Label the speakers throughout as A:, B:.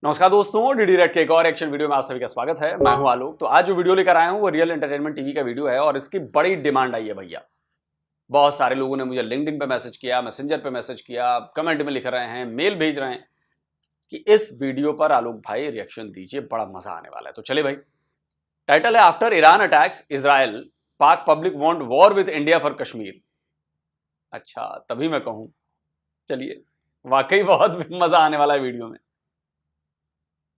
A: नमस्कार दोस्तों, DD red के एक और एक्शन वीडियो में आप सभी का स्वागत है। मैं हूं आलोक। तो आज जो वीडियो लेकर आया हूं वो रियल एंटरटेनमेंट टीवी का वीडियो है और इसकी बड़ी डिमांड आई है भैया। बहुत सारे लोगों ने मुझे लिंक्डइन पे मैसेज किया, मैसेंजर पे मैसेज किया, कमेंट में लिख रहे हैं, मेल भेज रहे हैं कि इस वीडियो पर आलोक भाई रिएक्शन दीजिए, बड़ा मजा आने वाला है। तो चले भाई। टाइटल है आफ्टर ईरान अटैक्स इजराइल, पाक public want war with India for Kashmir. अच्छा, तभी मैं कहूं चलिए, वाकई बहुत मजा आने वाला है वीडियो में।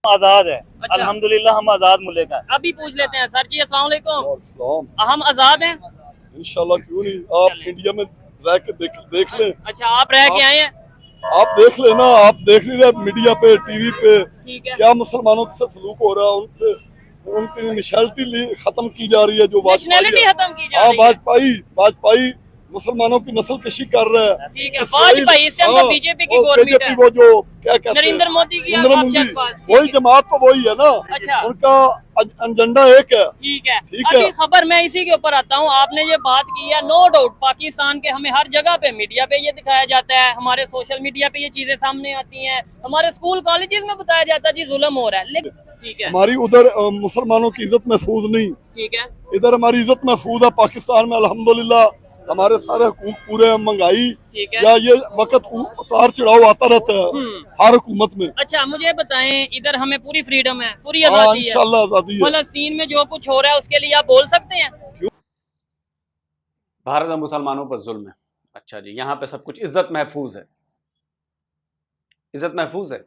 B: आजाद है।
C: अच्छा।
B: अल्हम्दुलिल्लाह हम आजाद मुल्क हैं।
C: अभी पूछ लेते हैं सर जी, अस्सलाम वालेकुम।
D: इस्लाम
C: हम आजाद हैं?
D: इंशाल्लाह, क्यों नहीं। आप
C: चलें।
D: इंडिया में रह के देख लें।
C: अच्छा, आप रह के आए हैं?
D: आप देख लेना, आप देख नहीं रहे मीडिया पे, टीवी पे
C: ठीक है।
D: क्या मुसलमानों के साथ सलूक हो रहा है, उनसे उनकी नेशनलिटी खत्म की जा रही है। जो
C: नेशनलिटी खत्म की जा
D: हाँ,
C: रही है।
D: वाजपेयी मुसलमानों की नस्ल कशी कर रहा है।
C: ठीक है, वाजपेयी इस टाइम तो बीजेपी की गवर्नमेंट है।
D: वो जो क्या कहते हैं,
C: नरेंद्र मोदी की
D: नरेंद्र
C: आप
D: मोदी,
C: शायद
D: वही जमात तो वही है ना।
C: अच्छा।
D: उनका एजेंडा एक है।
C: ठीक है।
D: ठीक
C: अभी
D: है।
C: खबर मैं इसी के ऊपर आता हूँ। आपने ये बात की है, नो डाउट पाकिस्तान के हमें हर जगह पे मीडिया पे ये दिखाया जाता है, हमारे सोशल मीडिया पे ये चीजें सामने आती हैं, हमारे स्कूल कॉलेजेस में बताया जाता है जी जुल्म हो रहा है, लेकिन ठीक है।
D: हमारी उधर मुसलमानों की इज्जत महफूज नहीं,
C: ठीक है।
D: इधर हमारी इज्जत महफूज है। पाकिस्तान में अल्हम्दुलिल्लाह हमारे सारे हुकूक पूरे महंगाई
C: ठीक है।
D: या ये वक्त उतार चढ़ाव आता रहता है हर हुकूमत में।
C: अच्छा, मुझे बताएं, इधर हमें पूरी फ्रीडम है, पूरी
D: हाँ,
C: आजादी है।
D: इंशाल्लाह आजादी है।
C: फलस्तीन में जो कुछ हो रहा है उसके लिए आप बोल सकते हैं?
A: भारत में मुसलमानों पर जुल्म है। अच्छा जी, यहां पे सब कुछ इज्जत महफूज है। इज्जत महफूज है,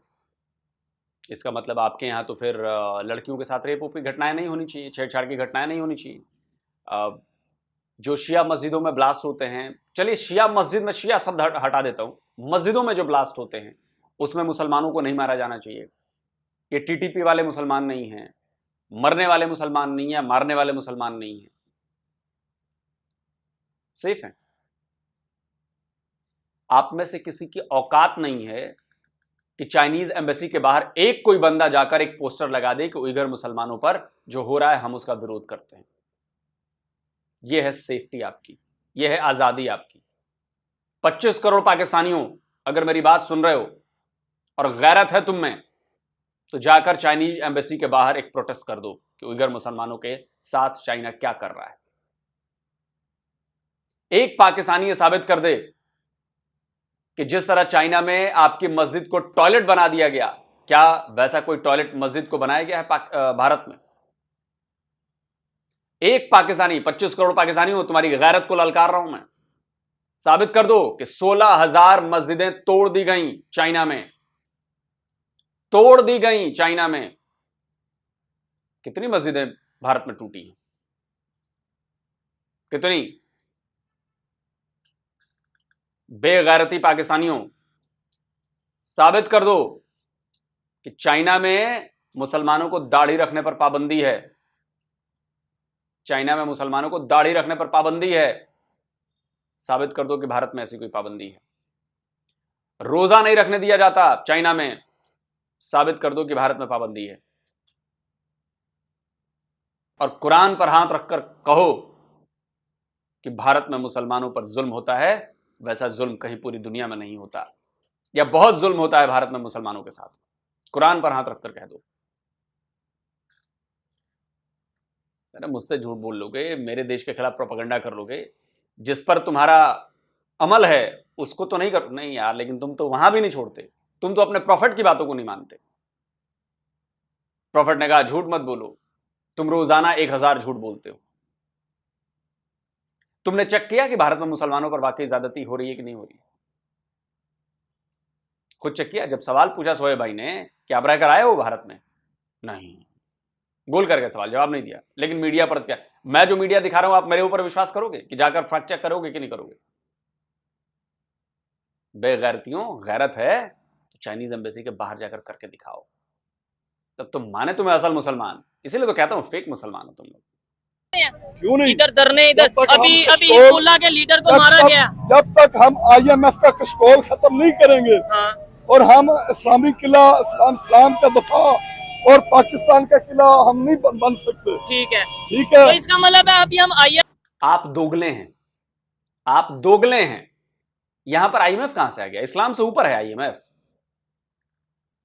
A: इसका मतलब आपके यहाँ तो फिर लड़कियों के साथ रेप की घटनाएं नहीं होनी चाहिए, छेड़छाड़ की घटनाएं नहीं होनी चाहिए। जो शिया मस्जिदों में ब्लास्ट होते हैं, चलिए शिया मस्जिद में, शिया शब्द हटा देता हूं, मस्जिदों में जो ब्लास्ट होते हैं उसमें मुसलमानों को नहीं मारा जाना चाहिए। ये टीटीपी वाले मुसलमान नहीं हैं, मरने वाले मुसलमान नहीं है, मारने वाले मुसलमान नहीं है, सेफ हैं। आप में से किसी की औकात नहीं है कि चाइनीज एम्बेसी के बाहर एक कोई बंदा जाकर एक पोस्टर लगा दे कि उइगर मुसलमानों पर जो हो रहा है हम उसका विरोध करते हैं। यह है सेफ्टी आपकी, यह है आजादी आपकी। 25 करोड़ पाकिस्तानियों, अगर मेरी बात सुन रहे हो और गैरत है तुम में, तो जाकर चाइनीज एम्बेसी के बाहर एक प्रोटेस्ट कर दो कि उइगर मुसलमानों के साथ चाइना क्या कर रहा है। एक पाकिस्तानी ये साबित कर दे कि जिस तरह चाइना में आपकी मस्जिद को टॉयलेट बना दिया गया, क्या वैसा कोई टॉयलेट मस्जिद को बनाया गया है भारत में? एक पाकिस्तानी, 25 करोड़ पाकिस्तानी हो, तुम्हारी गैरत को ललकार रहा हूं मैं। साबित कर दो कि 16,000 मस्जिदें तोड़ दी गई चाइना में, तोड़ दी गई चाइना में। कितनी मस्जिदें भारत में टूटी हैं? कितनी? बेगैरती पाकिस्तानियों, साबित कर दो कि चाइना में मुसलमानों को दाढ़ी रखने पर पाबंदी है। चाइना में मुसलमानों को दाढ़ी रखने पर पाबंदी है। साबित कर दो कि भारत में ऐसी कोई पाबंदी है। रोजा नहीं रखने दिया जाता चाइना में। साबित कर दो कि भारत में पाबंदी है। और कुरान पर हाथ रखकर कहो कि भारत में मुसलमानों पर जुल्म होता है, वैसा जुल्म कहीं पूरी दुनिया में नहीं होता, या बहुत जुल्म होता है भारत में मुसलमानों के साथ। कुरान पर हाथ रखकर कह दो। मुझसे झूठ बोल लोगे, मेरे देश के खिलाफ प्रोपेगेंडा कर लोगे, जिस पर तुम्हारा अमल है उसको तो नहीं कर, नहीं यार, लेकिन तुम तो वहां भी नहीं छोड़ते। तुम तो अपने प्रॉफिट की बातों को नहीं मानते। प्रॉफिट ने कहा झूठ मत बोलो, तुम रोजाना 1000 झूठ बोलते हो। तुमने चेक किया कि भारत में मुसलमानों पर वाकई ज्यादती हो रही है कि नहीं हो रही? खुद चेक किया? जब सवाल पूछा सोहेब भाई ने कि आप रहकर आए हो भारत में, नहीं, गोल करके सवाल जवाब नहीं दिया। लेकिन मीडिया पर क्या, मैं जो मीडिया दिखा रहा हूं, आप मेरे ऊपर विश्वास करोगे कि जाकर फैक्ट चेक करोगे कि नहीं करोगे? बेगैरतियों, गैरत है तो चाइनीज एम्बेसी के बाहर जाकर करके दिखाओ, तब तो माने तुम्हें असल मुसलमान। इसीलिए तो कहता हूं फेक मुसलमान हो तुम लोग।
D: क्यों नहीं?
C: इधर धरने, इधर अभी
D: कश्मीर
C: हिजबुल्लाह के लीडर को मारा गया।
D: जब तक हम IMF का कशकोल खत्म नहीं करेंगे,
C: हाँ।
D: और हम इस्लामी किला, इस्लाम का दफा और पाकिस्तान का किला हम नहीं बन सकते।
C: ठीक है।
D: ठीक है।
C: तो इसका मतलब है अभी हम
A: आप दोगले हैं, आप दोगले हैं। यहां पर IMF कहां से आ गया? इस्लाम से ऊपर है IMF।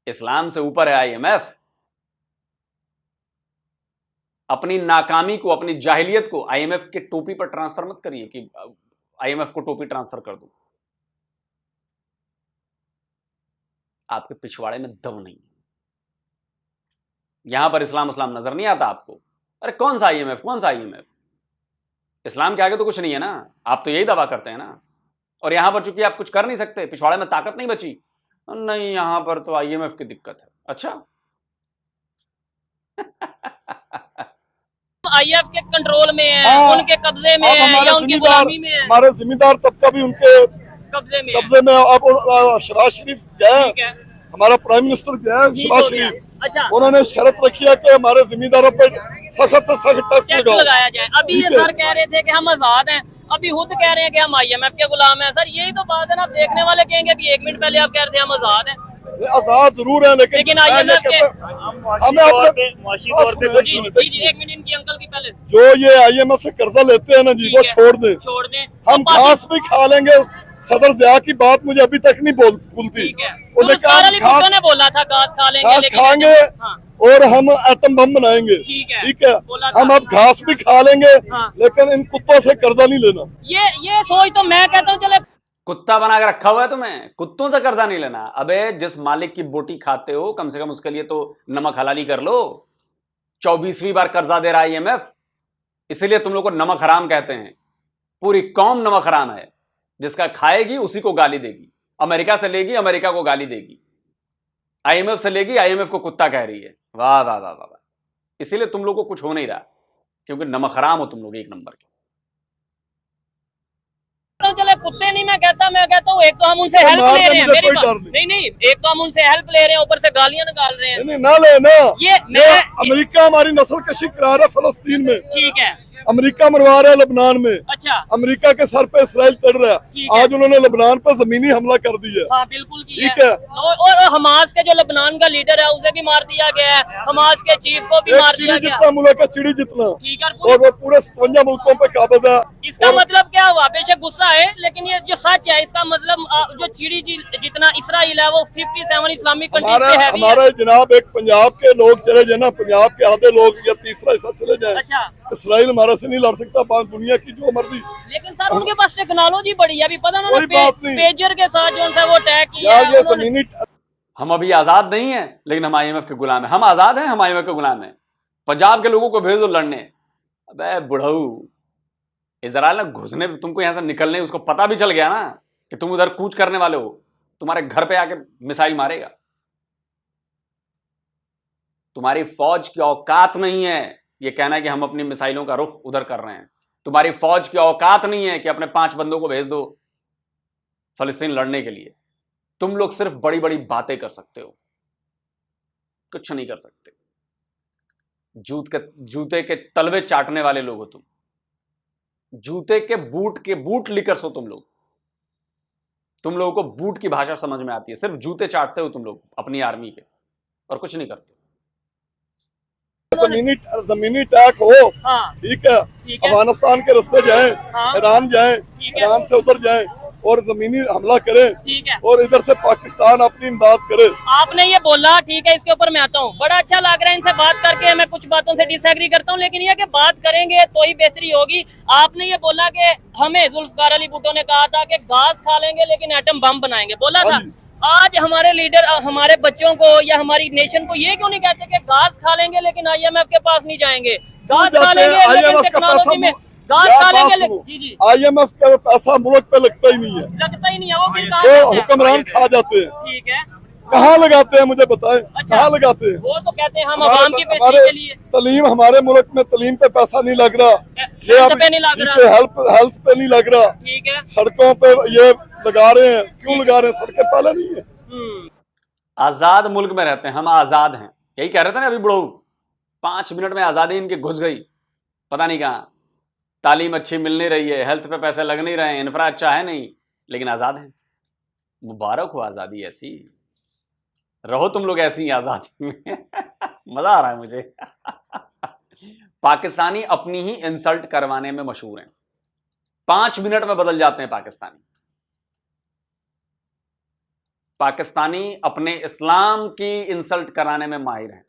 A: इस्लाम से ऊपर है आईएमएफ। अपनी नाकामी को, अपनी जाहिलियत को आईएमएफ के टोपी पर ट्रांसफर मत करिए कि आईएमएफ को टोपी ट्रांसफर कर दूं। आपके पिछवाड़े में दम नहीं है। यहां पर इस्लाम इस्लाम नजर नहीं आता आपको। अरे कौन सा आईएमएफ, कौन सा आईएमएफ? इस्लाम के आगे तो कुछ नहीं है ना। आप तो यही दावा करते हैं ना। और यहां पर चूंकि आप कुछ कर नहीं सकते, पिछवाड़े में ताकत नहीं बची, नहीं यहां पर तो आईएमएफ की दिक्कत है। अच्छा
C: आईएफ के कंट्रोल में है,
D: हाँ,
C: उनके कब्जे में
D: अब
C: है
D: हमारे
C: या उनकी
D: जिम्मेदार,
C: गुलामी में है?
D: हमारे जिम्मेदार तबका भी उनके
C: कब्जे में है।
D: कब्जे में। अब शहबाज शरीफ गया,
C: ठीक है,
D: हमारा प्राइम मिनिस्टर गया
C: ठीक
D: शहबाज
C: हो गया।
D: शरीफ,
C: अच्छा,
D: उन्होंने शर्त रखी है कि हमारे जिम्मेदारों पर सख्त से सख्त टैक्स
C: टैक्स
D: लगाओ।
C: लगाया जाए। अभी ये
D: ठीक है।
C: सर कह रहे थे कि हम आजाद हैं, अभी खुद कह रहे हैं कि हम आईएमएफ के गुलाम हैं। सर यही तो बात है ना। आप देखने वाले कहेंगे अभी 1 मिनट पहले आप कह रहे थे हम आजाद हैं,
D: आजाद जरूर है, लेकिन मैं ये
C: IMF के-
D: कहता-
B: हम
D: हमें अपने
B: मुआशी तौर पे
D: बस
C: जी
B: कुछ
C: जी 1 मिनट इनकी अंकल की पहले
D: जो ये आईएमएफ से कर्जा लेते हैं ना जी,
C: ठीक
D: वो
C: है,
D: छोड़ दें।
C: छोड़ दें।
D: हम
C: तो
D: घास भी खा लेंगे। सदर ज़िया की बात मुझे अभी तक नहीं भूलती।
C: ठीक है,
D: उन्होंने
C: जुल्फ़िकार
D: कहा
C: अली भुट्टो
D: घास
C: ने बोला था घास खा लेंगे,
D: घास
C: लेकिन
D: खाएंगे
C: हाँ,
D: और हम एटम बम बनाएंगे।
C: ठीक है,
D: ठीक है,
C: बोला था।
D: हम अब घास भी खा लेंगे,
C: हाँ।
D: लेकिन इन कुत्तों से कर्जा नहीं लेना।
C: ये सोच तो मैं कहता हूँ चले
A: कुत्ता बना के रखा हुआ है तुम्हें, कुत्तों से कर्जा नहीं लेना। अबे जिस मालिक की बोटी खाते हो, कम से कम उसके लिए तो नमक हलाली कर लो। 24वीं बार कर्जा दे रहा है आईएमएफ, इसीलिए तुम लोग को नमक हराम कहते हैं। पूरी कौम नमक हराम है। जिसका खाएगी उसी को गाली देगी। अमेरिका से लेगी, अमेरिका को गाली देगी। आईएमएफ से लेगी, आईएमएफ को कुत्ता कह रही है। वाह वाह वाह वाह। इसीलिए तुम लोग को कुछ हो नहीं रहा, क्योंकि नमक हराम हो तुम लोग, एक नंबर के।
C: चले कुत्ते नहीं मैं कहता हूँ एक तो हम उनसे हेल्प
D: मारने
C: ले रहे हैं।
D: मुझे
C: मेरी
D: कोई
C: बात
D: डर नहीं।
C: नहीं, एक तो हम उनसे हेल्प ले रहे हैं, ऊपर से गालियां निकाल रहे हैं।
D: नहीं, ना लेना।
C: ये मैं
D: अमेरिका हमारी नस्ल कशी करा रहा है फलस्तीन में।
C: ठीक है,
D: अमेरिका मरवा रहा है लबनान में।
C: अच्छा
D: अमेरिका के सर पे इसराइल चढ़ रहा
C: ठीक
D: है।
C: है।
D: आज उन्होंने लबनान पर जमीनी हमला कर दिया है।
C: हाँ बिल्कुल की
D: ठीक
C: है।
D: है।
C: और हमास के जो लबनान का लीडर है उसे भी मार दिया गया है, हमास के चीफ को भी
D: एक
C: मार
D: चिड़ी
C: दिया गया।
D: जितना मुल्क है, चिड़ी जितना,
C: ठीक है,
D: और वो पूरे 57 मुल्कों पे काबिज है।
C: इसका
D: और
C: मतलब क्या हुआ? बेशक गुस्सा है, लेकिन ये जो सच है इसका मतलब जो चिड़ी जितना इसराइल है वो 57 इस्लामिक कंट्रीज
D: हमारा
C: पे है भी है।
D: हमारा जनाब एक पंजाब के लोग चले जाए ना, पंजाब के आधे लोग या तीसरा हिस्सा चले जाए,
C: अच्छा,
D: इसराइल हमारे से नहीं लड़ सकता। पांच दुनिया की जो मर्जी।
C: लेकिन सर उनके पास टेक्नोलॉजी बड़ी है। अभी पता ना
D: कोई बात नहीं।
C: पेजर के साथ जो है वो अटैक किया
D: यार
C: है
D: ये
C: उन्होंने।
D: जमीनी
A: हम अभी आजाद नहीं है, लेकिन हम आईएमएफ के गुलाम हैं। हम आजाद हैं, हम आईएमएफ के गुलाम हैं। पंजाब के लोगों को भेजो लड़ने। अबे बुढ़ऊ, इजराइल ना घुसने, तुमको यहां से निकलने, उसको पता भी चल गया ना कि तुम उधर कूच करने वाले हो, तुम्हारे घर पे आके मिसाइल मारेगा। तुम्हारी फौज की औकात नहीं है ये कहना कि हम अपनी मिसाइलों का रुख उधर कर रहे हैं। तुम्हारी फौज की औकात नहीं है कि अपने 5 बंदों को भेज दो फलस्तीन लड़ने के लिए। तुम लोग सिर्फ बड़ी बड़ी बातें कर सकते हो, कुछ नहीं कर सकते। जूते के तलवे चाटने वाले लोग हो तुम। जूते के बूट लिकर्स हो तुम लोग। तुम लोगों को बूट की भाषा समझ में आती है, सिर्फ जूते चाटते हो तुम लोग अपनी आर्मी के, और कुछ नहीं करते।
D: जमीनी अटैक हो,
C: हाँ
D: ठीक है,
C: ठीक है।
D: अफगानिस्तान के रास्ते जाएं,
C: हाँ।
D: ईरान जाएं,
C: ठीक है।
D: ईरान से उधर जाएं और जमीनी हमला करें,
C: ठीक है।
D: और इधर से पाकिस्तान अपनी इमदाद करे।
C: आपने ये बोला, ठीक है, इसके ऊपर मैं आता हूँ। बड़ा अच्छा लग रहा है इनसे बात करके। मैं कुछ बातों से डिसएग्री करता हूँ, लेकिन ये कि बात करेंगे तो ही बेहतरी होगी। आपने ये बोला कि हमें जुल्फ़िकार अली भुट्टो ने कहा था कि घास खा लेंगे लेकिन एटम बम बनाएंगे, बोला था।
D: हाँ जी।
C: आज हमारे लीडर हमारे बच्चों को या हमारी नेशन को ये क्यों नहीं कहते कि घास खा लेंगे लेकिन आईएमएफ के पास नहीं जाएंगे? घास खा लेंगे लेकिन टेक्नोलॉजी में घास खा लेंगे। जी जी,
D: IMF का पैसा मुल्क पे लगता ही नहीं है,
C: लगता ही नहीं है। वो फिर कहाँ
D: तो
C: जाता है?
D: हुक्मरान खा जाते हैं।
C: ठीक है,
D: कहाँ लगाते हैं मुझे बताएं,
C: अच्छा।
D: कहाँ लगाते हैं?
C: वो तो कहते हैं हम आवाम की बेहतरी
D: हमारे
C: के लिए।
D: तलीम, हमारे मुल्क में तलीम पे पैसा नहीं लग रहा,
C: हेल्थ पे नहीं लग रहा।
D: हेल्थ पे नहीं लग रहा,
C: ठीक है।
D: सड़कों पे ये लगा रहे हैं। क्यों लगा रहे हैं? सड़कें पहले नहीं है।
A: आजाद मुल्क में रहते हैं हम, आजाद हैं। यही कह रहे थे ना अभी बुढ़ऊ, 5 मिनट में आजादी इनके घुस गई पता नहीं कहां। तालीम अच्छी मिल नहीं रही है, हेल्थ पे पैसे लग नहीं रहे हैं, इंफ्रा अच्छा है नहीं, लेकिन आजाद हैं। मुबारक हो आजादी ऐसी, रहो तुम लोग ऐसी ही आजादी में। मजा आ रहा है मुझे। पाकिस्तानी अपनी ही इंसल्ट करवाने में मशहूर हैं। 5 मिनट में बदल जाते हैं पाकिस्तानी। पाकिस्तानी अपने इस्लाम की इंसल्ट कराने में माहिर हैं।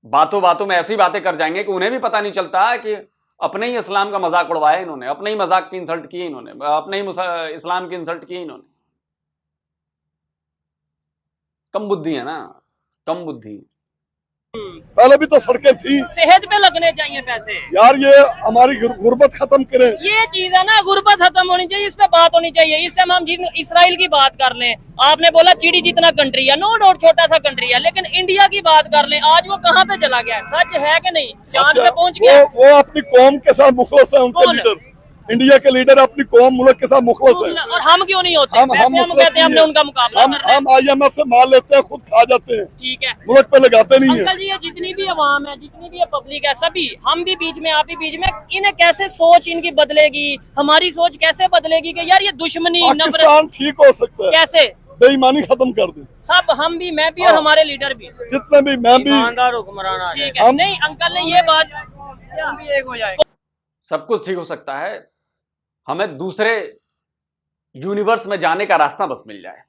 A: बातों बातों में ऐसी बातें कर जाएंगे कि उन्हें भी पता नहीं चलता कि अपने ही इस्लाम का मजाक उड़वाया इन्होंने, अपने ही मजाक की इंसल्ट की इन्होंने, अपने ही इस्लाम की इंसल्ट की इन्होंने। कम बुद्धि है ना, कम बुद्धि।
D: पहले भी तो सड़कें थी
C: सेहत पे लगने चाहिए पैसे।
D: यार, ये हमारी गुर्बत खत्म करें।
C: ये चीज है ना, गुर्बत खत्म होनी चाहिए, इस पे बात होनी चाहिए। इस टाइम हम इसराइल की बात कर लें, आपने बोला चिड़ी जितना कंट्री है, नो डाउट छोटा सा कंट्री है, लेकिन इंडिया की बात कर लें, आज वो कहाँ पे चला गया? सच है कि नहीं? चांद पे पहुंच गया।
D: वो अपनी कौम के साथ मुखलस है, उनके
C: कौन?
D: लीडर, इंडिया के लीडर अपनी कौम मुल्क के साथ मुखलस है।
C: और हम क्यों नहीं होते?
D: हम
C: वैसे हम कहते हैं हमने उनका मुकाबला करना है।
D: हम IMF से माल लेते हैं, खुद खा जाते हैं,
C: ठीक है
D: मुल्क पे लगाते नहीं है।
C: अंकल जी, ये जितनी भी अवाम है, जितनी भी पब्लिक है, सभी हम भी बीच में, आप भी बीच में, इन्हें कैसे सोच इनकी बदलेगी? हमारी सोच कैसे बदलेगी कि यार ये दुश्मनी नफरत
D: पाकिस्तान ठीक हो सकता है,
C: कैसे?
D: बेईमानी खत्म कर दे।
C: सब हम भी, मैं भी और हमारे लीडर भी,
D: जितने भी, मैं भी,
B: ईमानदार हुक्मरान
C: ठीक है। नहीं अंकल ने ये बात, हम भी एक हो जाए।
A: सब कुछ ठीक हो सकता है, हमें दूसरे यूनिवर्स में जाने का रास्ता बस मिल जाए,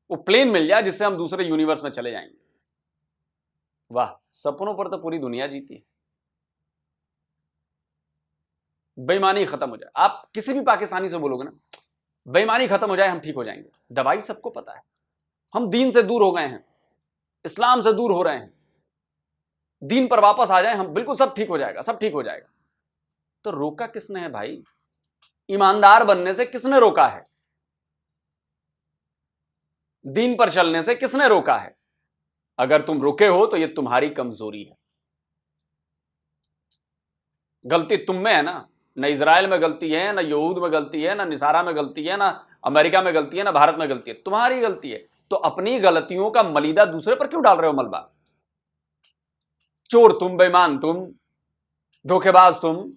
A: वो प्लेन मिल जाए जिससे हम दूसरे यूनिवर्स में चले जाएंगे। वाह, सपनों पर तो पूरी दुनिया जीती है। बेईमानी खत्म हो जाए, आप किसी भी पाकिस्तानी से बोलोगे ना, बेईमानी खत्म हो जाए, हम ठीक हो जाएंगे। दवाई सबको पता है, हम दीन से दूर हो गए हैं, इस्लाम से दूर हो रहे हैं, दीन पर वापस आ जाए हम, बिल्कुल सब ठीक हो जाएगा, सब ठीक हो जाएगा। तो रोका किसने है भाई? ईमानदार बनने से किसने रोका है? दीन पर चलने से किसने रोका है? अगर तुम रुके हो तो यह तुम्हारी कमजोरी है। गलती तुम में है ना, न इजराइल में गलती है, ना यहूद में गलती है, ना निसारा में गलती है, ना अमेरिका में गलती है, ना भारत में गलती है, तुम्हारी गलती है। तो अपनी गलतियों का मलीदा दूसरे पर क्यों डाल रहे हो मलबा? चोर तुम, बेईमान तुम, धोखेबाज तुम,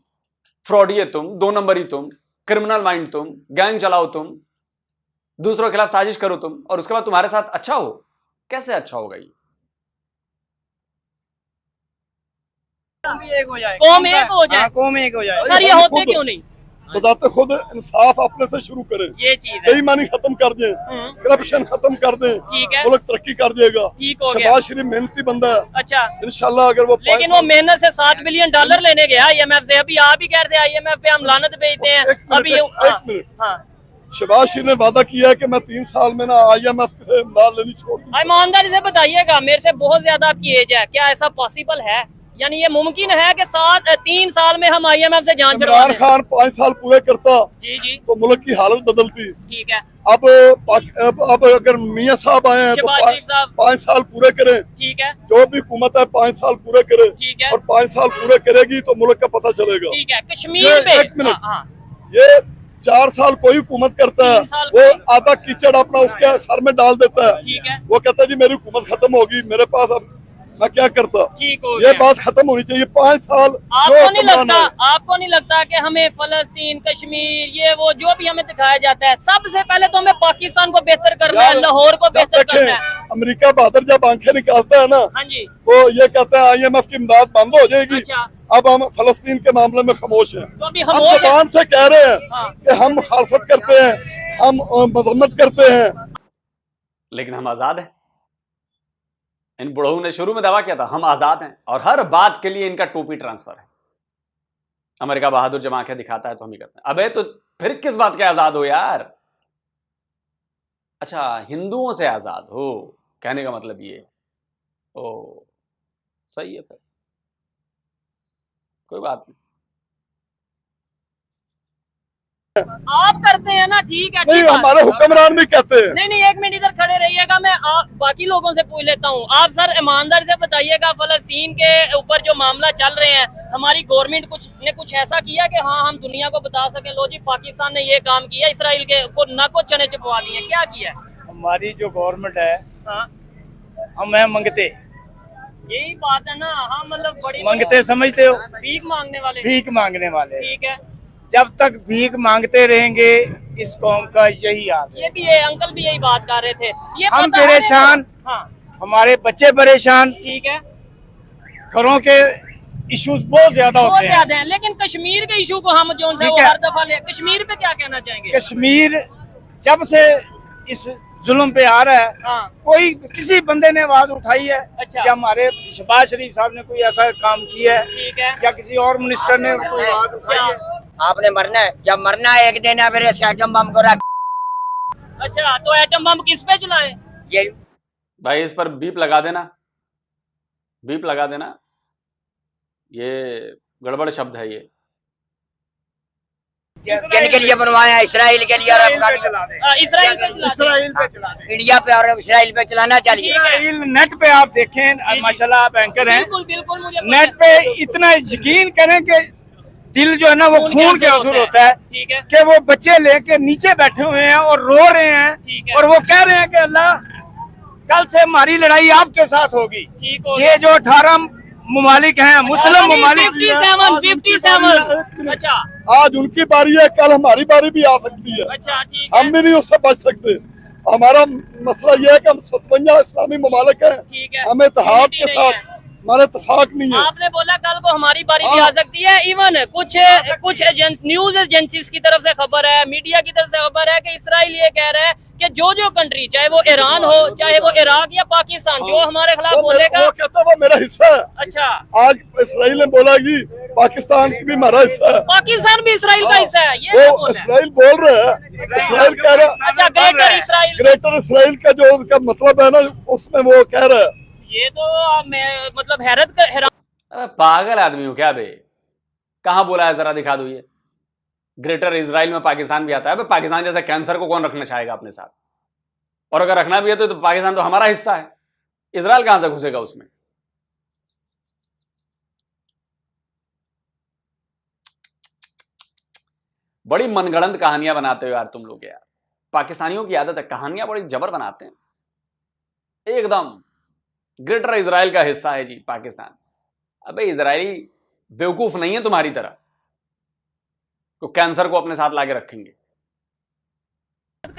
A: फ्रॉडिये तुम, दो नंबरी तुम, क्रिमिनल माइंड तुम, गैंग चलाओ तुम, दूसरों के खिलाफ साजिश करो तुम, और उसके बाद तुम्हारे साथ अच्छा हो? कैसे अच्छा होगा ये?
C: कौम एक हो जाए, कौम एक हो जाए। सर ये होते क्यों नहीं?
D: बताते खुद, इंसाफ अपने से शुरू करें,
C: ये चीज है।
D: बेईमानी खत्म कर दें, करप्शन खत्म कर दें,
C: ठीक है,
D: मुल्क तरक्की कर देगा।
C: ठीक हो गया।
D: शहबाज शरीफ मेहनती बंदा है,
C: अच्छा,
D: इंशाल्लाह अगर वो,
C: लेकिन वो मेहनत से $7 बिलियन लेने गया IMF से। अभी आप ही कह रहे थे IMF पे हम लानत भेजते हैं। अभी
D: एक मिनट, शहबाज शरीफ ने वादा किया है कि मैं 3 साल में ना IMF से इमदाद लेनी छोड़ दूंगा।
C: ईमानदारी से बताइएगा, मेरे से बहुत ज्यादा आपकी एज है, क्या ऐसा पॉसिबल है? यानी ये मुमकिन है कि 3 साल में हम IMF से जान चढ़वा
D: इमरान खान 5 साल पूरे करता
C: जी जी,
D: तो मुल्क की हालत बदलती।
C: ठीक है।
D: अब अगर मियां साहब आए हैं तो
C: शहबाज शरीफ साहब
D: 5 साल पूरे करें,
C: ठीक है,
D: जो भी हुकूमत है 5 साल पूरे करे,
C: ठीक है,
D: और 5 साल पूरे करेगी तो मुल्क का पता चलेगा।
C: ठीक है। कश्मीर पे
D: एक मिनट, ये 4 साल कोई हुकूमत करता है,
C: 3 साल
D: वो आधा कीचड़ अपना उसके सर में डाल देता है,
C: ठीक है,
D: वो कहता है जी मेरी हुकूमत खत्म होगी, मेरे पास अब मैं क्या करता।
C: ठीक हो
D: ये
C: गया।
D: बात खत्म होनी चाहिए। 5 साल
C: आपको नहीं लगता कि हमें फलस्तीन, कश्मीर, ये वो जो भी हमें दिखाया जाता है, सबसे पहले तो हमें पाकिस्तान को बेहतर करना है, लाहौर को बेहतर करना है।
D: अमेरिका बहादुर जब आंखें निकालता है ना,
C: हाँ जी,
D: तो ये कहता है IMF की इमदाद बंद हो जाएगी।
C: अच्छा,
D: अब हम फलस्तीन के मामले में खामोश हैं।
C: तो अभी
D: हम
C: खामोश है।
D: जुबान से कह रहे हैं
C: हाँ।
D: कि हम मुखालफत करते हैं, हम मजम्मत करते हैं,
A: लेकिन हम आजाद हैं। इन बुढ़ऊ ने शुरू में दावा किया था हम आजाद हैं, और हर बात के लिए इनका टोपी ट्रांसफर है। अमेरिका बहादुर जब आंखें दिखाता है तो हम ही करते हैं। अबे तो फिर किस बात के आजाद हो यार? अच्छा, हिंदुओं से आजाद हो, कहने का मतलब ये। ओ सही है, फिर कोई बात नहीं।
C: आप करते हैं ना, ठीक है,
D: नहीं, हमारे हुक्मरान भी कहते हैं।
C: नहीं, एक मिनट इधर खड़े रहिएगा, मैं बाकी लोगों से पूछ लेता हूँ। आप सर ईमानदारी से बताइएगा, फलस्तीन के ऊपर जो मामला चल रहे हैं, हमारी गवर्नमेंट कुछ ऐसा किया कि हाँ हम दुनिया को बता सकें, लो जी पाकिस्तान ने ये काम किया, इसराइल के को नाको चने चुपवा दिए, क्या किया?
B: हमारी जो गवर्नमेंट है,
C: हाँ,
B: हम है मंगते,
C: यही बात है ना। हाँ, मतलब बड़ी
B: मंगते समझते हो,
C: भीख मांगने वाले,
B: भीख मांगने वाले।
C: ठीक है,
B: जब तक भीख मांगते रहेंगे इस कौम का यही हाल है।
C: ये भी है, अंकल भी यही बात कर रहे थे। ये
B: हम
C: पता है
B: परेशान,
C: हाँ,
B: हमारे बच्चे परेशान,
C: ठीक है,
B: घरों के इश्यूज बहुत ज्यादा
C: बहुत
B: होते हैं।
C: ज्यादा है। लेकिन कश्मीर के इशू को हम जो है वो
B: ठीक है।
C: हर दफा ले, कश्मीर पे क्या कहना चाहेंगे?
B: कश्मीर जब से इस जुल्म पे आ रहा है,
C: हाँ
B: कोई किसी बंदे ने आवाज उठाई है
C: अच्छा।
B: या हमारे शहबाज शरीफ साहब ने कोई ऐसा काम किया है
C: ठीक है
B: या किसी और मिनिस्टर ने कोई आवाज उठाई है?
E: आपने मरना है, जब मरना है एक दिन है, फिर एटम बम को रख।
C: अच्छा तो एटम बम किस पे चलाएं?
E: ये
A: भाई इस पर बीप लगा देना, बीप लगा देना, ये गड़बड़ शब्द है ये।
E: किन के लिए बनवाया? इसराइल के लिए और अफगानिस्तान,
C: इसराइल पे चला दें।
B: इसराइल पे चला दें।
E: इंडिया पे और इसराइल पे चलाना चाहिए।
B: इसराइल नेट पे आप देखें, माशाल्लाह आप एंकर हैं,
C: बिल्कुल बिल्कुल मुझे
B: नेट पे इतना यकीन करें कि दिल जो है ना वो खून के आंसू होता है
C: ठीक है
B: कि वो बच्चे लेके नीचे बैठे हुए हैं और रो रहे हैं
C: ठीक है।
B: और वो कह रहे हैं कि अल्लाह कल से हमारी लड़ाई आपके साथ होगी।
C: ठीक हो
B: ये जो 18 ममालिक हैं, मुस्लिम ममालिक,
C: 57 अच्छा
D: आज उनकी बारी है, कल हमारी बारी भी आ सकती है।
C: अच्छा ठीक है
D: हम भी नहीं उससे बच सकते। हमारा मसला ये है कि हम 57 इस्लामी ममालिक हैं,
C: ठीक है।
D: हमें इत्तेहाद
C: यूनिटी
D: के
C: नहीं
D: साथ हमारा इत्तेफाक नहीं है।
C: आपने बोला कल को हमारी बारी भी आ सकती है। इवन कुछ न्यूज एजेंसीज की तरफ से खबर है, मीडिया की तरफ से खबर है कि इसराइल ये कह रहा है कि जो कंट्री, चाहे वो ईरान हो, चाहे वो इराक या पाकिस्तान, जो हमारे खिलाफ बोलेगा,
D: वो कहता है वो मेरा हिस्सा है।
C: अच्छा
D: आज इसराइल ने बोला कि पाकिस्तान की भी हमारा हिस्सा है।
C: पाकिस्तान भी इसराइल का हिस्सा है, ये क्या
D: वो
C: बोल रहा है?
D: इसराइल बोल रहे हैं, इसराइल कह रहा है,
C: अच्छा ग्रेटर इसराइल,
D: ग्रेटर इसराइल का जो उनका मतलब है ना, उसमें वो कह रहा है।
C: ये तो मैं मतलब हैरान।
A: अबे पागल आदमी हो क्या बे? कहाँ बोला है, जरा दिखा दो ये। ग्रेटर इजराइल में पाकिस्तान भी आता है। अबे पाकिस्तान जैसे कैंसर को कौन रखना चाहेगा अपने साथ? और अगर रखना भी है तो पाकिस्तान तो हमारा हिस्सा है, इजराइल कहां से घुसेगा उसमें? बड़ी मनगढ़ंत कहानियां बनाते हो यार तुम लोग यार। पाकिस्तानियों की आदत है, कहानियां बड़ी जबर बनाते हैं एकदम। ग्रेटर इजराइल का हिस्सा है जी पाकिस्तान। अबे इजरायली बेवकूफ नहीं है तुम्हारी तरह, तो कैंसर को अपने साथ लाके रखेंगे।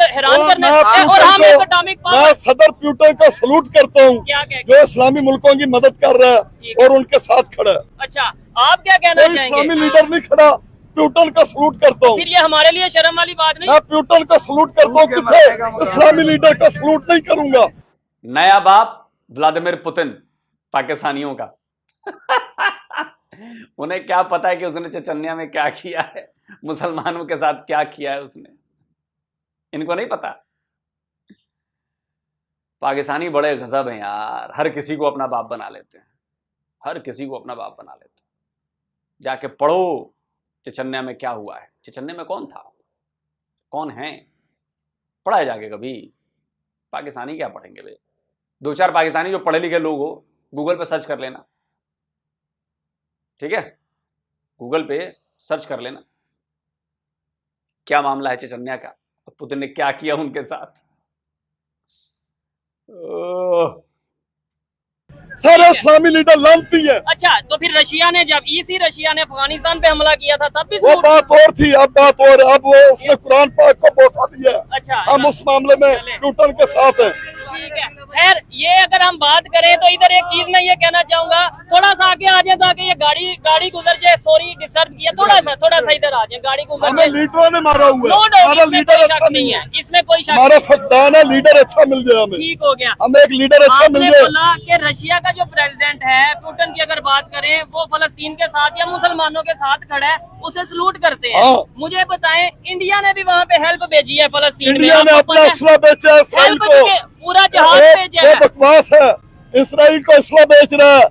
C: हैरान करने
D: मैं
C: और हम एक एटॉमिक
D: मैं
C: पावर
D: सदर प्यूटन का सलूट करता हूँ,
C: क्या कह
D: जो इस्लामी मुल्कों की मदद कर रहा
C: ठीक
D: है और उनके साथ खड़ा है।
C: अच्छा आप क्या कहना
D: कोई इस्लामी
C: चाहेंगे?
D: लीडर नहीं खड़ा, प्यूटन का सलूट करता हूँ।
C: फिर ये हमारे लिए शर्म वाली बात नहीं?
D: मैं प्यूटन का सलूट करता हूँ, किससे? इस्लामी लीडर का सलूट नहीं करूंगा।
A: नया बाप व्लादिमीर पुतिन पाकिस्तानियों का। उन्हें क्या पता है कि उसने चचन्या में क्या किया है, मुसलमानों के साथ क्या किया है उसने? इनको नहीं पता। पाकिस्तानी बड़े गजब हैं यार, हर किसी को अपना बाप बना लेते हैं, हर किसी को अपना बाप बना लेते हैं। जाके पढ़ो चचन्या में क्या हुआ है, चचन्या में कौन था, कौन है, पढ़ा है जाके कभी? पाकिस्तानी क्या पढ़ेंगे भाई? दो चार पाकिस्तानी जो पढ़े लिखे लोग हो, गूगल पे सर्च कर लेना, ठीक है? गूगल पे सर्च कर लेना क्या मामला है चचन्या का, तो पुतिन ने क्या किया उनके साथ।
D: सारे इस्लामी लीडर लानती है।
C: अच्छा तो फिर रशिया ने, जब इसी रशिया ने अफगानिस्तान पे हमला किया था तब भी
D: वो
C: सूट-
D: बात और थी, अब बात और, अब वो उसने कुरान पाक को बोसा दिया।
C: अच्छा
D: हम उस मामले में प्यूटन के साथ हैं।
C: ठीक है। खैर ये अगर हम बात करें तो इधर एक चीज मैं ये कहना चाहूंगा, थोड़ा सा आगे आ जाए ताकि ये गाड़ी गुजर जाए। सॉरी डिस्टर्ब किया, थोड़ा सा इधर आ जाए, गाड़ी गुजर
D: हमें
C: जाए।
D: लीडरों ने मारा हुआ
C: नो
D: है,
C: डाउट,
D: हमारा
C: इसमें
D: लीडर
C: कोई
D: अच्छा
C: शक
D: नहीं
C: नहीं
D: है।
C: है, इसमें कोई शक
D: हमारा
C: नहीं है।
D: फकदान है, लीडर अच्छा मिल जाए हमें।
C: ठीक हो गया।
D: हमें एक लीडर अच्छा
C: आपने
D: मिल जाए।
C: बोला कि रशिया का जो प्रेसिडेंट है, पुतिन की अगर बात करें, वो फलस्तीन के साथ या मुसलमानों के साथ खड़ा है, उसे सलूट करते हैं।
D: हाँ।
C: मुझे बताएं इंडिया ने भी वहाँ पे हेल्प भेजी है फलस्तीन में?
D: इंडिया ने
C: आपको
D: अपना
C: पता है?
D: असला बेचा है इसराइल
C: हेल्प
D: को।
C: के पूरा जहाज भेजा
D: वो
C: है।
D: बकवास है, इसराइल को असला बेच रहा है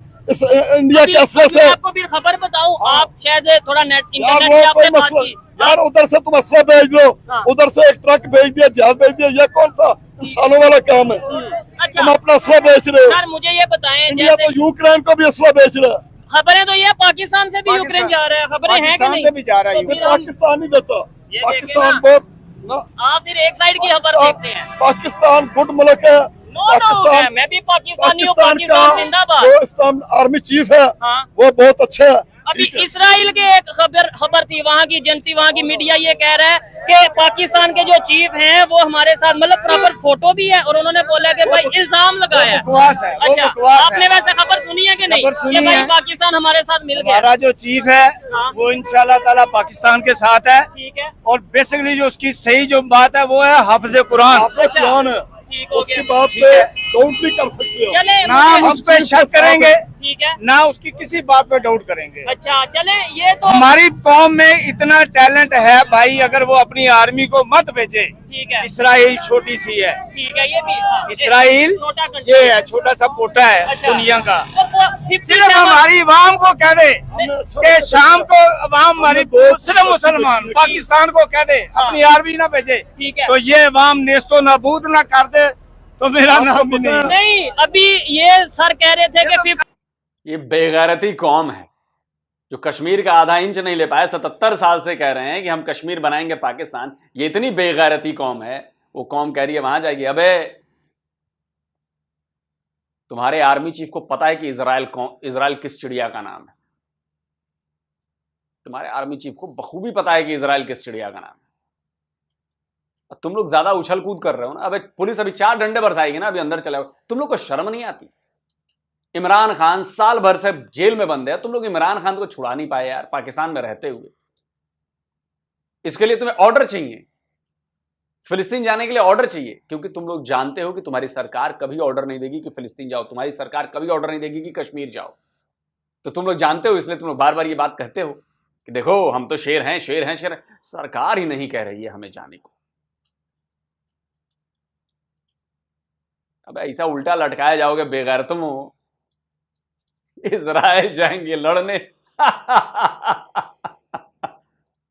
D: इंडिया के असले
C: अभी
D: से।
C: आपको फिर खबर बताऊं,
D: हाँ।
C: आप शायद थोड़ा
D: यार
C: इंटरनेट
D: वो
C: पे
D: कोई
C: आपने बात
D: मसला
C: की।
D: यार, उधर से तुम असला भेज दो,
C: हाँ।
D: उधर से एक ट्रक भेज दिया, जहाज भेज दिया, ये कौन सा इंसानों वाला काम है?
C: अच्छा
D: तुम अपना असला बेच रहे हो।
C: सर मुझे ये बताएं,
D: इंडिया
C: जैसे
D: तो यूक्रेन को भी असला बेच रहा है।
C: खबरें तो ये पाकिस्तान से भी यूक्रेन जा रहा है, खबरें हैं कि
B: पाकिस्तान
C: नहीं?
B: से भी जा रहा है
C: तो फिर
B: यूक्रेन।
C: हम-
D: पाकिस्तान नहीं देता,
C: ये
D: पाकिस्तान
C: देखे
D: बहुत ना,
C: आप फिर एक साइड की खबर देखते हैं।
D: पाकिस्तान गुड मुल्क है।
C: नो डाउट है, मैं भी पाकिस्तानी हूँ, पाकिस्तान जिंदाबाद।
D: जो इस्लाम आर्मी चीफ है
C: हाँ।
D: वो बहुत अच्छा है।
C: अभी इसराइल के एक खबर थी, वहाँ की एजेंसी, वहाँ की मीडिया ये कह रहा है कि पाकिस्तान के जो चीफ हैं वो हमारे साथ, मतलब प्रॉपर फोटो भी है, और उन्होंने बोला कि भाई इल्जाम लगाया है।
B: बकवास है, वो
C: अच्छा
B: बकवास
C: आपने
B: है।
C: वैसे खबर सुनी है कि नहीं
B: खबर सुनी
C: कि भाई
B: है।
C: पाकिस्तान हमारे साथ मिल गया?
B: हमारा जो चीफ है
C: हाँ।
B: वो इंशाल्लाह ताला पाकिस्तान के साथ है,
C: ठीक है।
B: और बेसिकली जो उसकी सही जो बात है वो है हाफिज कुरान।
D: आपका कुरान है,
C: ठीक हो
D: उसकी
C: गया।
D: बात पे डाउट नहीं कर सकते हो।
C: चले
B: ना हम उस पे शक करेंगे,
C: ठीक है।
B: ना उसकी किसी बात पे डाउट करेंगे।
C: अच्छा चले, ये तो
B: हमारी कौम में इतना टैलेंट है भाई, अगर वो अपनी आर्मी को मत भेजे।
C: ठीक है,
B: इसराइल छोटी सी है,
C: ठीक है, ये भी हाँ,
B: इसराइल
C: छोटा country
B: ये है, छोटा सा पोटा है
C: अच्छा।
B: दुनिया का।
C: तो वो 57
B: सिर्फ हमारी अवाम को कह दे
D: हमें अच्छा
B: कि
D: लगता है।
B: शाम को अवाम हमारी
D: हमने बहुत
B: सिर्फ मुसलमान
D: देखी है।
B: पाकिस्तान को कह दे
C: हाँ।
B: अपनी आर्मी ना भेजे,
C: ठीक है।
B: तो ये अवाम नेस्तो नाबूद ना कर दे तो मेरा नाम भी नहीं।
C: नहीं, अभी ये सर कह रहे थे कि 50
A: ये बेगैरती कौम है जो कश्मीर का आधा इंच नहीं ले पाए। 77 साल से कह रहे हैं कि हम कश्मीर बनाएंगे पाकिस्तान। ये इतनी बेगैरती कौम है, वो कौम कह रही है वहां जाएगी। अबे तुम्हारे आर्मी चीफ को पता है कि इजराइल किस चिड़िया का नाम है? तुम्हारे आर्मी चीफ को बखूबी पता है कि इजराइल किस चिड़िया का नाम है। और तुम लोग ज्यादा उछल कूद कर रहे हो ना। अबे पुलिस अभी 4 डंडे बरसाएगी ना, अभी अंदर चले हो। तुम लोग को शर्म नहीं आती? इमरान खान साल भर से जेल में बंद है, तुम लोग इमरान खान को छुड़ा नहीं पाए यार पाकिस्तान में रहते हुए। इसके लिए तुम्हें ऑर्डर चाहिए, फिलिस्तीन जाने के लिए ऑर्डर चाहिए, क्योंकि तुम लोग जानते हो कि तुम्हारी सरकार कभी ऑर्डर नहीं देगी कि फिलिस्तीन जाओ, तुम्हारी सरकार कभी ऑर्डर नहीं देगी कि कश्मीर जाओ। तो तुम लोग जानते हो, इसलिए तुम लोग बार बार ये बात कहते हो कि देखो हम तो शेर हैं, शेर हैं, शेर हैं। सरकार ही नहीं कह रही है हमें जाने को। अब ऐसा उल्टा लटकाए जाओगे बेगैरतों, इजराइल जाएंगे लड़ने।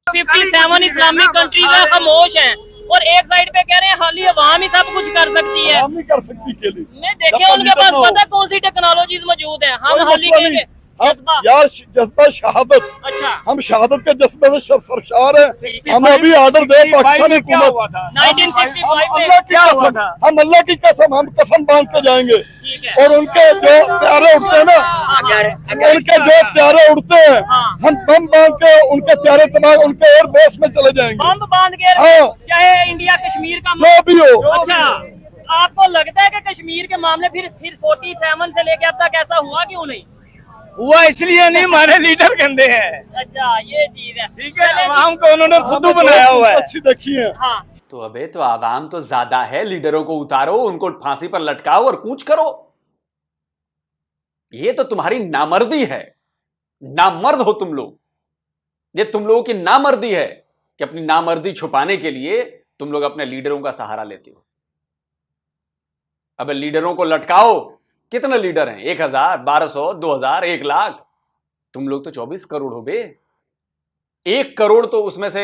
C: 57 इस्लामिक कंट्रीज है, खामोश हैं, और एक साइड पे कह रहे हैं खाली अवाम ही सब कुछ कर सकती है।
D: हम नहीं कर सकती के लिए।
C: मैं देखे उनके पास पता है कौन सी टेक्नोलॉजीज मौजूद है। हम
D: कोई
C: खाली
D: मसला
C: कहेंगे
D: नहीं। हम
C: जज्बा।
D: यार जज्बा शहादत,
C: अच्छा,
D: हम शहादत के जज्बे से सरशार है।
B: 65
D: हम अभी ऑर्डर दे
B: 65
D: पाकिस्तानी
B: में क्या
D: हुकूमत,
B: हुआ था?
C: 1965 में
D: अल्लाह की
B: क्या हुआ
D: कसम,
B: था?
D: हम अल्लाह की कसम, हम कसम बांध के जाएंगे।
C: ठीक है।
D: और उनके जो प्यारे उठते हैं ना, उनके जो प्यारे उड़ते हैं,
C: हाँ।
D: हम बम बांध के उनके प्यारे दिमाग उनके एयरबेस में चले जाएंगे।
C: बम बांध के
D: हाँ।
C: चाहे इंडिया कश्मीर का
D: जो भी हो।
C: अच्छा, आपको लगता है कि कश्मीर के मामले फिर 47 से लेके अब तक ऐसा हुआ क्यों नहीं?
B: हुआ इसलिए नहीं, हमारे लीडर गंदे हैं।
C: अच्छा, ये चीज है।
B: ठीक है,
C: चले जी।
B: अवाम को उन्होंने फुद्दू बनाया हुआ है।
D: अच्छी देखी है।
C: हाँ,
A: तो अबे तो आवाम तो ज्यादा है, लीडरों को उतारो, उनको फांसी पर लटकाओ और कूच करो। ये तो तुम्हारी नामर्दी है। नामर्द हो तुम लोग। ये तुम लोगों की नामर्दी है कि अपनी नामर्दी छुपाने के लिए तुम लोग अपने लीडरों का सहारा लेते हो। अबे लीडरों को लटकाओ। कितने लीडर हैं? 1000, 1200, 2000, 1 लाख। तुम लोग तो 24 करोड़ हो बे। 1 करोड़ तो उसमें से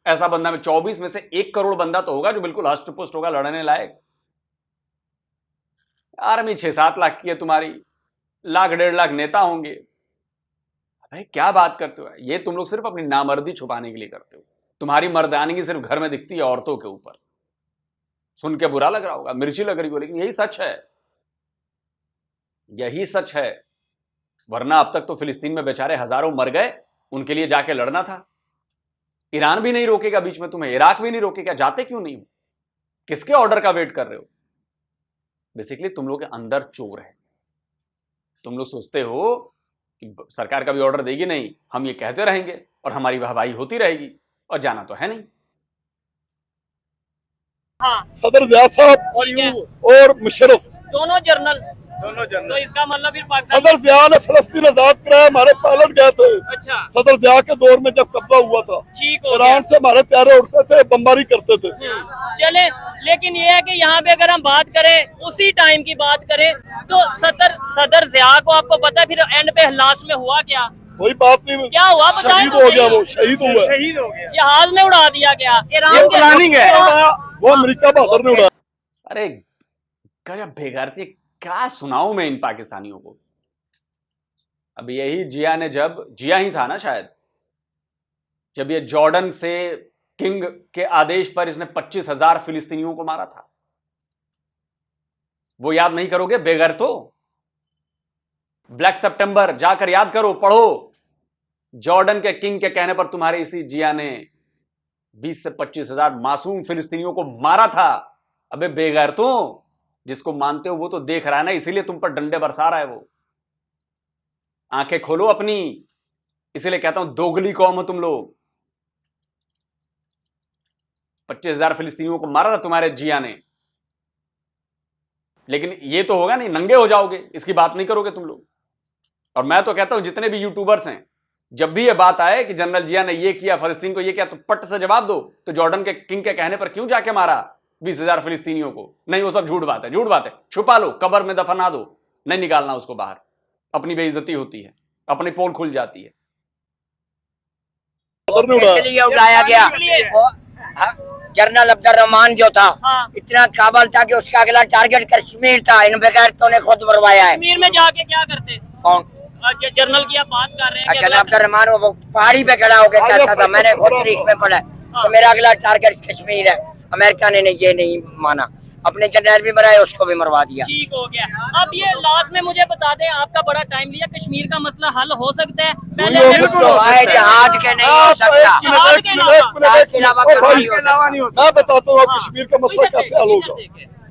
A: ऐसा बंदा में 24 में से 1 करोड़ बंदा तो होगा जो बिल्कुल हष्ट पुष्ट होगा, लड़ने लायक। आर्मी 6-7 लाख की है तुम्हारी, 1-1.5 लाख नेता होंगे। भाई क्या बात करते हो? ये तुम लोग सिर्फ अपनी नामर्दी छुपाने के लिए करते हो। तुम्हारी मर्दानगी सिर्फ घर में दिखती है औरतों के ऊपर। सुन के बुरा लग रहा होगा, मिर्ची लग रही हो, लेकिन यही सच है। यही सच है। वरना अब तक तो फिलिस्तीन में बेचारे हजारों मर गए, उनके लिए जाके लड़ना था। ईरान भी नहीं रोकेगा बीच में तुम्हें, इराक भी नहीं रोकेगा। जाते क्यों नहीं हो? किसके ऑर्डर का वेट कर रहे हो? बेसिकली तुम लोग के अंदर चोर है। तुम लोग सोचते हो कि सरकार कभी ऑर्डर देगी नहीं, हम ये कहते रहेंगे और हमारी वाहवाही होती रहेगी, और जाना तो है नहीं।
C: हाँ,
D: सदर जिया साहब
C: ठीक है।
D: और मुशर्रफ,
C: दोनों जर्नल।
B: दोनों
C: तो
B: जनरल।
C: इसका मतलब फिर पाकिस्तान।
D: सदर जिया ने फलस्तीन आजाद कराया, हमारे पायलट गए थे।
C: अच्छा,
D: सदर जिया के दौर में जब कब्जा हुआ था,
C: ठीक हो गया।
D: ईरान से हमारे प्यारे उठते थे, बमबारी करते थे।
C: चले, लेकिन ये है कि यहाँ पे अगर हम बात करें, उसी टाइम की बात करें, तो सदर जिया को आपको पता है फिर एंड पे लास्ट में हुआ क्या?
D: कोई बात नहीं,
C: क्या हुआ बताएं
D: शहीद
C: तो
D: हो
C: सही।
D: गया, वो शहीद हुआ।
B: शहीद हो गया।
C: जहाज में उड़ा दिया गया। ईरान
B: ये
C: के
B: प्लानिंग है।
D: वो अमेरिका बहादुर ने उड़ाया।
A: अरे क्या बेगारती, क्या सुनाऊं मैं इन पाकिस्तानियों को। अब यही जिया ही था ना शायद, जब ये जॉर्डन से किंग के आदेश पर इसने 25,000 फिलिस्तीनियों को मारा था। वो याद नहीं करोगे बेगैरतो? ब्लैक सितंबर जाकर याद करो, पढ़ो। जॉर्डन के किंग के कहने पर तुम्हारे इसी जिया ने 20 से 25,000 मासूम फिलिस्तीनियों को मारा था। अबे बेगैरतों, जिसको मानते हो वो तो देख रहा है ना, इसीलिए तुम पर डंडे बरसा रहा है वो। आंखें खोलो अपनी। इसीलिए कहता हूं दोगली कौम हो तुम लोग। 25,000 फिलिस्तीनियों को मारा था तुम्हारे जिया ने। लेकिन ये तो होगा नहीं, नंगे हो जाओगे, इसकी बात नहीं करोगे तुम लोग। और मैं तो कहता हूं जितने भी यूट्यूबर्स हैं, जब भी ये बात आए कि जनरल जिया ने ये किया, फलस्तीन को ये किया, तो पट से जवाब दो। तो जॉर्डन के किंग के कहने पर क्यों जाके मारा 20,000 फिलिस्तीनियों को? नहीं, वो सब झूठ बात है, झूठ बात है। छुपा लो, कब्र में दफना दो, नहीं निकालना उसको बाहर। अपनी बेइज्जती होती है, अपनी पोल खुल जाती है।
E: इसलिए उड़ाया गया। जनरल अब्दुल रहमान जो था,
C: हाँ।
E: इतना काबल था कि उसका अगला टारगेट कश्मीर था। इन बेगैरतों ने खुद मरवाया है।
C: कश्मीर में जाके क्या करते?
E: कौन?
C: जनरल की आप बात कर रहे हैं कि
E: जनरल
C: अगला-
E: अब्दुल रहमान वो पहाड़ी पे खड़ा होकर कहता था, मैंने खुद तारीख में पढ़ा है, तो मेरा अगला टारगेट कश्मीर है। अमेरिका ने ये नहीं माना, अपने जनरल भी मराए, उसको भी मरवा दिया।
C: ठीक हो गया। अब ये लास्ट में मुझे बता दें, आपका बड़ा टाइम लिया, कश्मीर का मसला हल हो सकता है? पहले
D: हो
C: मेरे
D: सकता
C: को-
D: है।
E: भाई जहाज के नहीं हो सकता।
C: जहाज के अलावा-
E: जहाज के अलावा
D: ओ
E: कभी
D: भाई,
E: नहीं हो सकता।
D: मैं बताता हूँ
C: हाँ।
D: कश्मीर का मसला
C: इधर
D: कैसे हल
C: देखे,
D: होगा।
C: इधर देखे।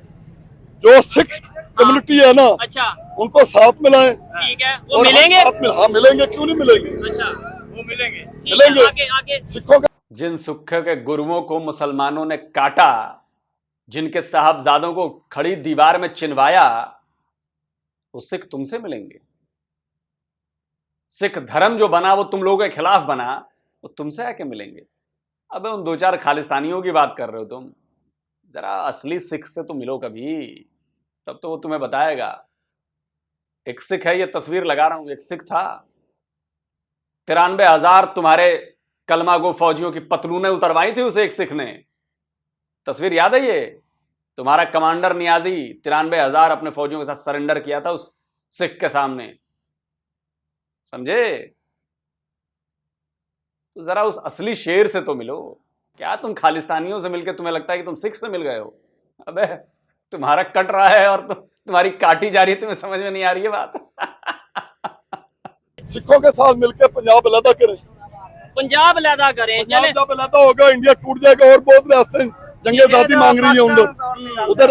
D: जो सिख कम्युनिटी है ना,
C: अच्छा,
D: उनको साथ मिलाएं।
C: ठीक है, वो
D: और हम
C: मिलेंगे?
D: साथ हाँ मिलेंगे, क्यों नहीं मिलेंगे?
C: अच्छा,
B: वो मिलेंगे।
C: ठीक
D: मिलेंगे।
C: है, आगे आगे।
D: सिखों का
A: जिन सिख के गुरुओं को मुसलमानों ने काटा, जिनके साहबजादों को खड़ी दीवार में चिनवाया, वो सिख तुमसे मिलेंगे। सिख धर्म जो बना वो तुम लोगों के खिलाफ बना, वो तुमसे आके मिलेंगे। अबे उन 2-4 खालिस्तानियों की बात कर रहे हो तुम, जरा असली सिख से तो मिलो कभी, तब तो वो तुम्हें बताएगा। एक सिख है, ये तस्वीर लगा रहा हूं, एक सिख था, 93,000 तुम्हारे कलमा गो फौजियों की पतलूनें उतरवाई थी उसे एक सिख ने। तस्वीर याद है ये? तुम्हारा कमांडर नियाजी 93,000 अपने फौजियों के साथ सरेंडर किया था उस सिख के सामने, समझे? तो जरा उस असली शेर से तो मिलो। क्या तुम खालिस्तानियों से मिलकर तुम्हें लगता है कि तुम सिख से मिल गए हो? अबे तुम्हारा कट रहा है और तुम्हारी काटी जा रही है, तुम्हें समझ में नहीं आ रही है बात।
D: सिखों के साथ मिलकर पंजाब अलहदा करें।
C: पंजाब अलहदा करें,
D: पंजाब
C: चले।
D: जब अलहदा होगा, इंडिया टूट जाएगा और बहुत रियासतें जंगे आजादी मांग रही है उधर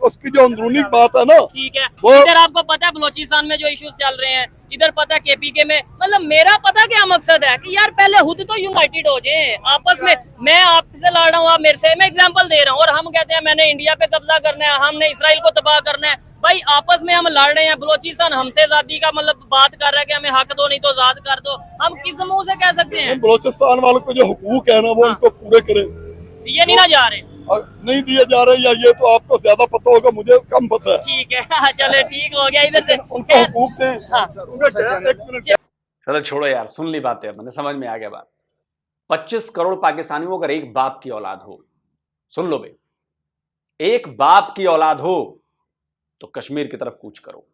D: उसकी जो अंदरूनी बात है ना,
C: ठीक है,
D: वो-
C: इधर आपको पता है बलोचिस्तान में जो इश्यूज चल रहे हैं, इधर पता है केपीके में, मतलब मेरा पता क्या मकसद है कि यार पहले खुद तो यूनाइटेड हो जाए आपस में। मैं आपसे लड़ रहा हूँ, आप मेरे से, मैं एग्जांपल दे रहा हूँ, और हम कहते हैं मैंने इंडिया पे कब्जा करना है, हमने इसराइल को तबाह करना है। भाई आपस में हम लड़ रहे हैं, बलोचिस्तान हमसे आजादी का मतलब बात कर रहा है कि हमें हक दो, नहीं तो आजाद कर दो। हम किस मुंह से कह सकते हैं?
D: बलोचिस्तान वालों को जो हुकूक है ना, वो उनको पूरे करें।
C: ये नहीं ना जा रहे।
D: और नहीं दिए जा रहे, या ये तो आपको ज्यादा पता होगा, मुझे कम पता है।
C: ठीक है, चले ठीक हो गया। इधर से
D: उनको हुकूक दें।
C: हाँ।
D: उनका क्या है, एक मिनट।
A: चलो छोड़ो यार, सुन ली बातें, अब मैंने समझ में आ गया बात। 25 करोड़ पाकिस्तानियों अगर एक बाप की औलाद हो, सुन लो भाई, एक बाप की औलाद हो तो कश्मीर की तरफ कूच करो,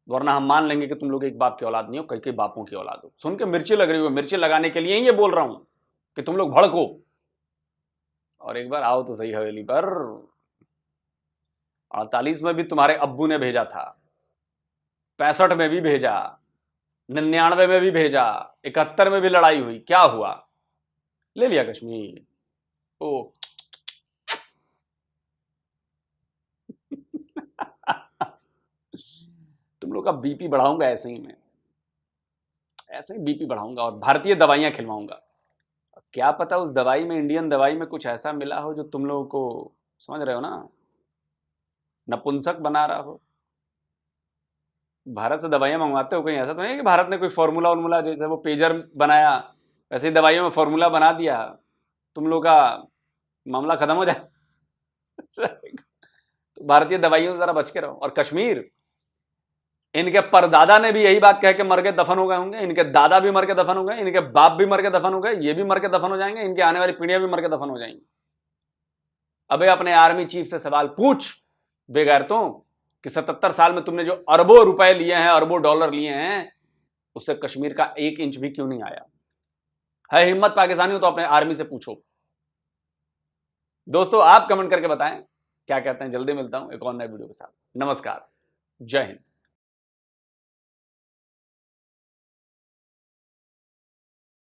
A: वरना हम मान लेंगे कि तुम लोग एक बाप की औलाद नहीं हो, कई बापों की औलाद हो। सुन के मिर्ची लग रही हो, मिर्ची लगाने के लिए ही ये बोल रहा हूं कि तुम लोग भड़को और एक बार आओ तो सही हवेली पर। 48 में भी तुम्हारे अब्बू ने भेजा था, 65 में भी भेजा, 99 में भी भेजा, 71 में भी लड़ाई हुई, क्या हुआ? ले लिया कश्मीर। ओ तुम लोग का बीपी बढ़ाऊंगा ऐसे ही, मैं ऐसे ही बीपी बढ़ाऊंगा और भारतीय दवाइयां खिलवाऊंगा। क्या पता उस दवाई में, इंडियन दवाई में कुछ ऐसा मिला हो जो तुम लोगों को, समझ रहे हो ना, नपुंसक बना रहा हो। भारत से दवाइयां मंगवाते हो, कहीं ऐसा तो नहीं कि भारत ने कोई फॉर्मूला वॉर्मूला, जैसे वो पेजर बनाया वैसे ही दवाइयों में फॉर्मूला बना दिया, तुम लोग का मामला खत्म हो जाए। तो भारतीय दवाइयों से जरा बच के रहो। और कश्मीर, इनके परदादा ने भी यही बात कह के मर के दफन हो गए होंगे, इनके दादा भी मर के दफन हो गए, इनके बाप भी मर के दफन हो गए, ये भी मर के दफन हो जाएंगे, इनकी आने वाली पीढ़ियां भी मर के दफन हो जाएंगी। अबे अपने आर्मी चीफ से सवाल पूछ बेगैरतों कि 77 साल में तुमने जो अरबों रुपए लिए हैं, अरबों डॉलर लिए हैं, उससे कश्मीर का 1 इंच भी क्यों नहीं आया? है हिम्मत पाकिस्तानी हो तो अपने आर्मी से पूछो। दोस्तों आप कमेंट करके बताएं क्या कहते हैं। जल्दी मिलता हूं एक और नए वीडियो के साथ। नमस्कार, जय हिंद।